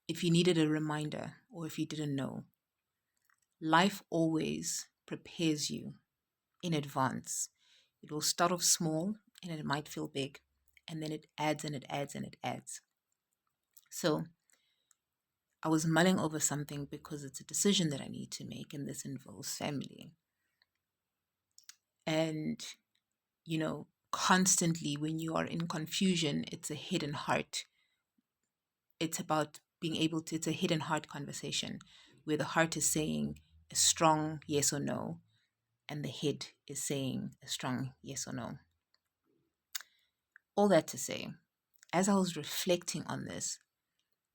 if you needed a reminder or if you didn't know, life always prepares you in advance. It will start off small and it might feel big, and then it adds and it adds and it adds. So I was mulling over something because it's a decision that I need to make, and this involves family. And, constantly when you are in confusion, it's a hidden heart. It's about being able to, it's a hidden heart conversation where the heart is saying a strong yes or no, and the head is saying a strong yes or no. All that to say, as I was reflecting on this,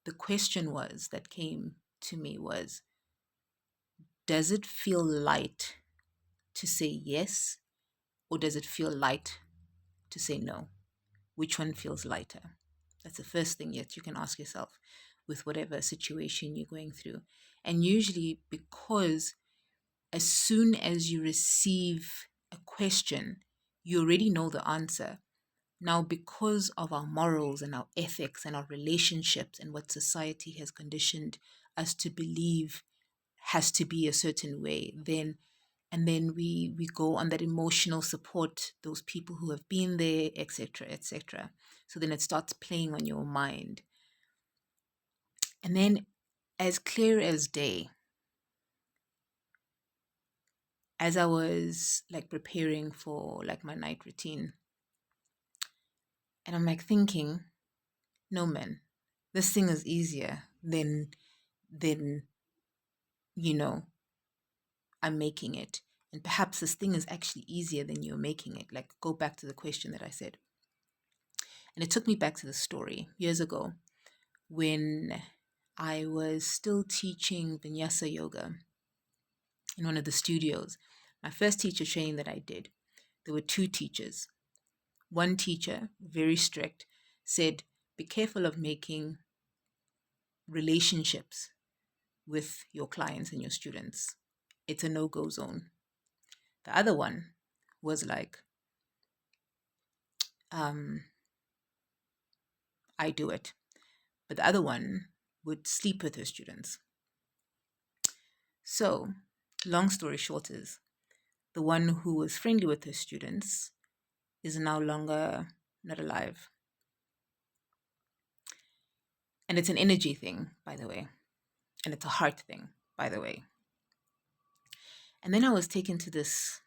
the question was that came to me was, does it feel light to say yes, or does it feel light to say no? Which one feels lighter? That's the first thing that you can ask yourself with whatever situation you're going through. And usually, because as soon as you receive a question, you already know the answer. Now, because of our morals and our ethics and our relationships and what society has conditioned us to believe has to be a certain way, then we go on that emotional support, those people who have been there, etc., etc. So then it starts playing on your mind. And then, as clear as day, as I was like preparing for like my night routine, and I'm like thinking, no man, this thing is easier than you know I'm making it. And perhaps this thing is actually easier than you're making it. Like, go back to the question that I said. And it took me back to the story years ago when I was still teaching Vinyasa yoga in one of the studios. My first teacher training that I did, there were two teachers. One teacher, very strict, said, be careful of making relationships with your clients and your students. It's a no-go zone. The other one was like, I do it. But the other one would sleep with her students. So, long story short is, the one who was friendly with her students is no longer not alive. And it's an energy thing, by the way. And it's a heart thing, by the way. And then I was taken to this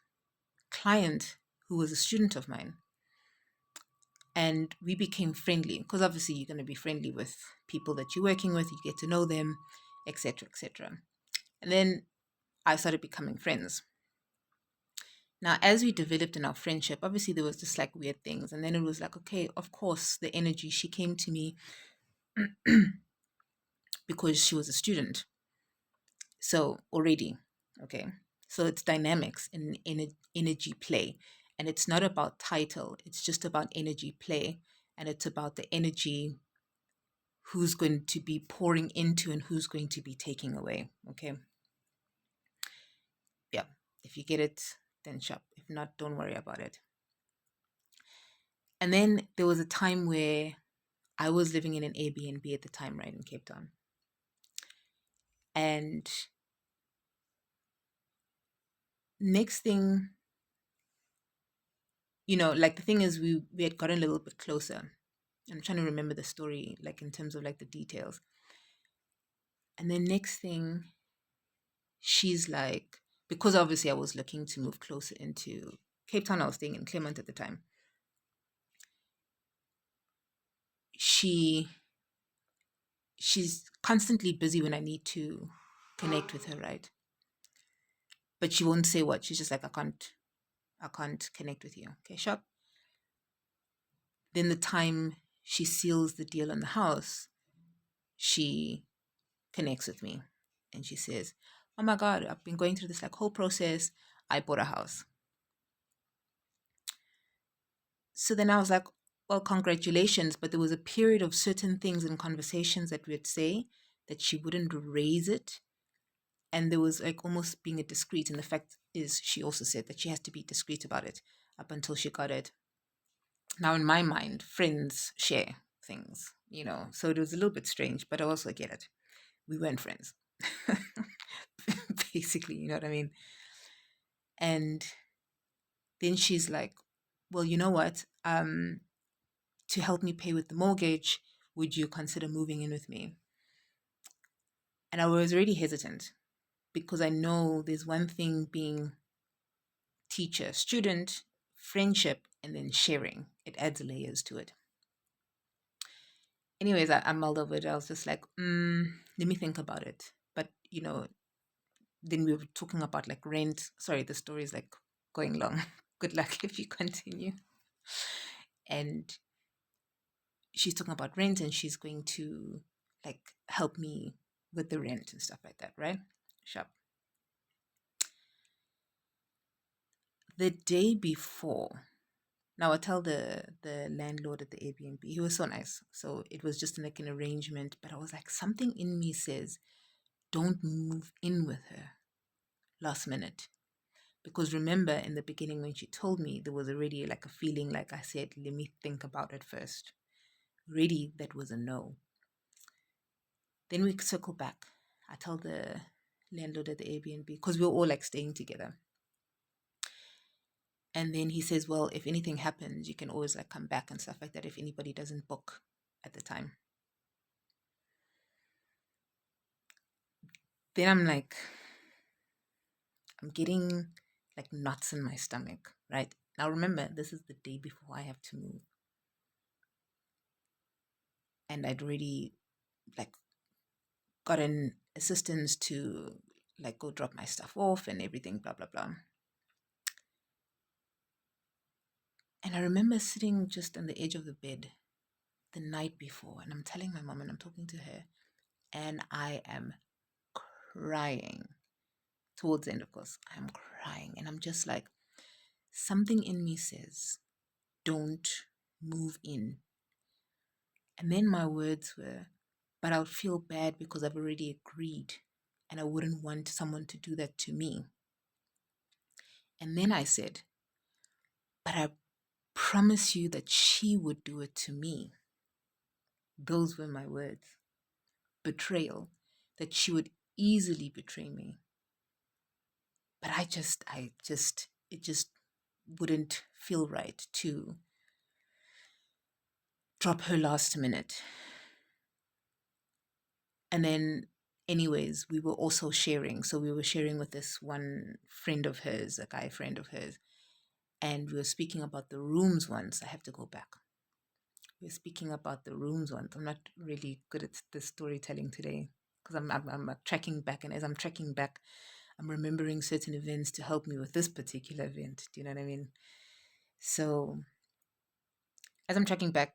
client who was a student of mine. And we became friendly because obviously you're going to be friendly with people that you're working with, you get to know them, etc., etc. And then I started becoming friends. Now, as we developed in our friendship, obviously there was just like weird things. And then it was like, okay, of course, the energy, she came to me because she was a student. So already, okay. So it's dynamics in energy play. And it's not about title, it's just about energy play. And it's about the energy who's going to be pouring into and who's going to be taking away. Okay. Yeah. If you get it, then shop. If not, don't worry about it. And then there was a time where I was living in an Airbnb at the time, right, in Cape Town. And next thing, like the thing is, we had gotten a little bit closer. I'm trying to remember the story, like in terms of like the details. And then next thing, she's like, because obviously I was looking to move closer into Cape Town, I was staying in Claremont at the time. She's constantly busy when I need to connect with her, right? But she won't say what. She's just like, I can't connect with you. Okay, shop. Then the time she seals the deal on the house, she connects with me and she says, oh my God, I've been going through this like whole process. I bought a house. So then I was like, well, congratulations. But there was a period of certain things and conversations that we'd say that she wouldn't raise it. And there was like almost being a discreet. And the fact is, she also said that she has to be discreet about it up until she got it. Now, in my mind, friends share things, you know. So it was a little bit strange, but I also get it. We weren't friends. Basically, you know what I mean? And then she's like, well, you know what? To help me pay with the mortgage, would you consider moving in with me? And I was already hesitant because I know there's one thing being teacher, student, friendship, and then sharing. It adds layers to it. Anyways, I mulled over it. I was just like, let me think about it. But, you know, then we were talking about like rent. Sorry, the story is like going long. Good luck if you continue. And she's talking about rent and she's going to like help me with the rent and stuff like that, right? Sharp. The day before, now I tell the landlord at the Airbnb, he was so nice. So it was just like an arrangement, but I was like, something in me says, don't move in with her last minute. Because remember in the beginning when she told me, there was already like a feeling like I said, let me think about it first. Really, that was a no. Then we circle back. I tell the landlord at the Airbnb, because we were all like staying together. And then he says, well, if anything happens, you can always like come back and stuff like that if anybody doesn't book at the time. Then I'm like, I'm getting like knots in my stomach, right? Now remember, this is the day before I have to move. And I'd already like gotten assistance to like go drop my stuff off and everything, blah, blah, blah. And I remember sitting just on the edge of the bed the night before, and I'm telling my mom and I'm talking to her, and I am crying. Towards the end, of course, I'm crying, and I'm just like, something in me says, don't move in. And then my words were, but I would feel bad because I've already agreed, and I wouldn't want someone to do that to me. And then I said, but I promise you that she would do it to me. Those were my words. Betrayal, that she would easily betray me. But it just wouldn't feel right to drop her last minute. And then, anyways, we were also sharing. So we were sharing with this one friend of hers, a guy friend of hers. And we were speaking about the rooms once. I have to go back. We were speaking about the rooms once. I'm not really good at the storytelling today because I'm tracking back. And as I'm tracking back, I'm remembering certain events to help me with this particular event. Do you know what I mean? So as I'm tracking back,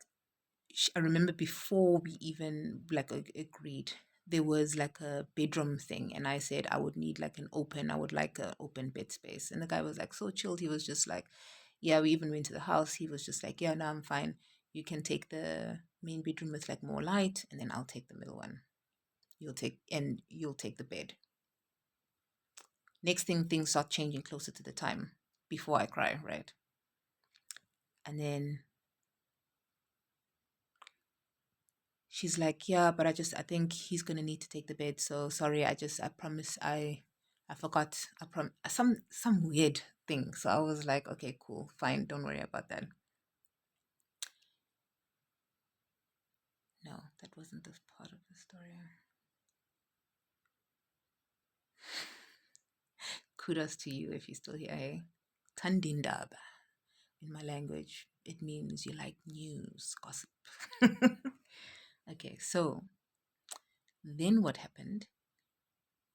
I remember before we even like agreed, there was like a bedroom thing, and I said I would need like I would like an open bed space, and the guy was like so chilled. He was just like, yeah, we even went to the house. He was just like, yeah, no, I'm fine. You can take the main bedroom with like more light, and then I'll take the middle one. You'll take the bed. Next thing, things start changing closer to the time before I cry, right? And then she's like, yeah, but I think he's gonna need to take the bed. So sorry, I promise, I forgot, some weird thing. So I was like, okay, cool, fine, don't worry about that. No, that wasn't this part of the story. Kudos to you if you're still here. Hey, Tandindab in my language, it means you like news, gossip. Okay, so then what happened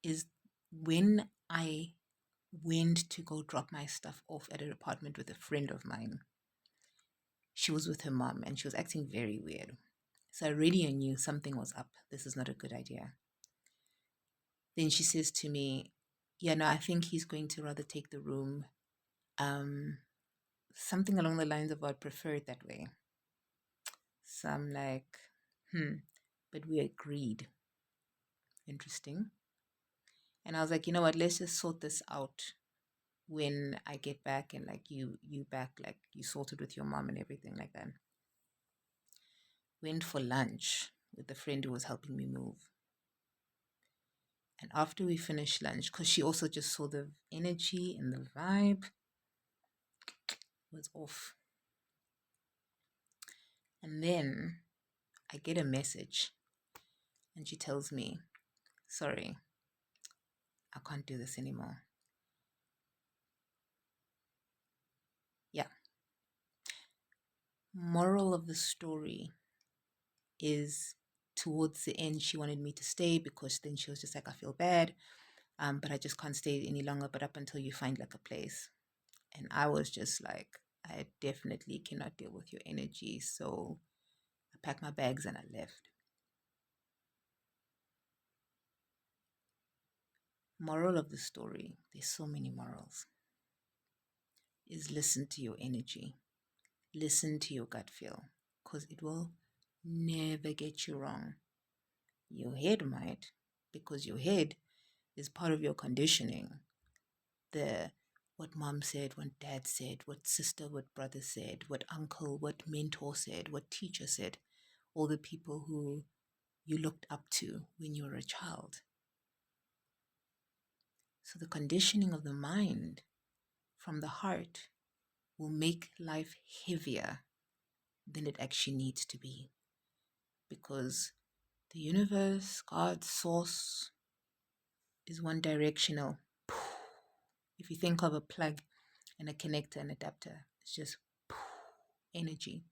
is when I went to go drop my stuff off at an apartment with a friend of mine, she was with her mom and she was acting very weird. So I already knew something was up. This is not a good idea. Then she says to me, yeah, no, I think he's going to rather take the room. Um, Something along the lines of I'd prefer it that way. So I'm like, but we agreed. Interesting. And I was like, you know what, let's just sort this out when I get back and like you back, like you sorted with your mom and everything like that. went for lunch with the friend who was helping me move. And after we finished lunch, because she also just saw the energy and the vibe was off. And then I get a message and she tells me, sorry, I can't do this anymore. Yeah. Moral of the story is towards the end, she wanted me to stay because then she was just like, I feel bad, but I just can't stay any longer. But up until you find like a place. And I was just like, I definitely cannot deal with your energy. So I packed my bags and I left. Moral of the story, there's so many morals, is listen to your energy. Listen to your gut feel because it will never get you wrong. Your head might, because your head is part of your conditioning. The what mom said, what dad said, what sister, what brother said, what uncle, what mentor said, what teacher said, all the people who you looked up to when you were a child. So the conditioning of the mind from the heart will make life heavier than it actually needs to be. Because the universe, God, source is one directional. If you think of a plug and a connector and adapter, it's just energy.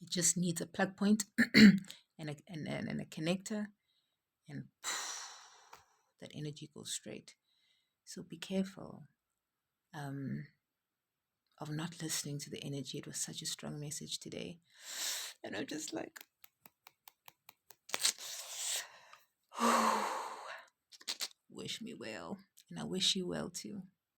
It just needs a plug point and a connector, and that energy goes straight. So be careful of not listening to the energy. It was such a strong message today. And I'm just like, wish me well. And I wish you well too.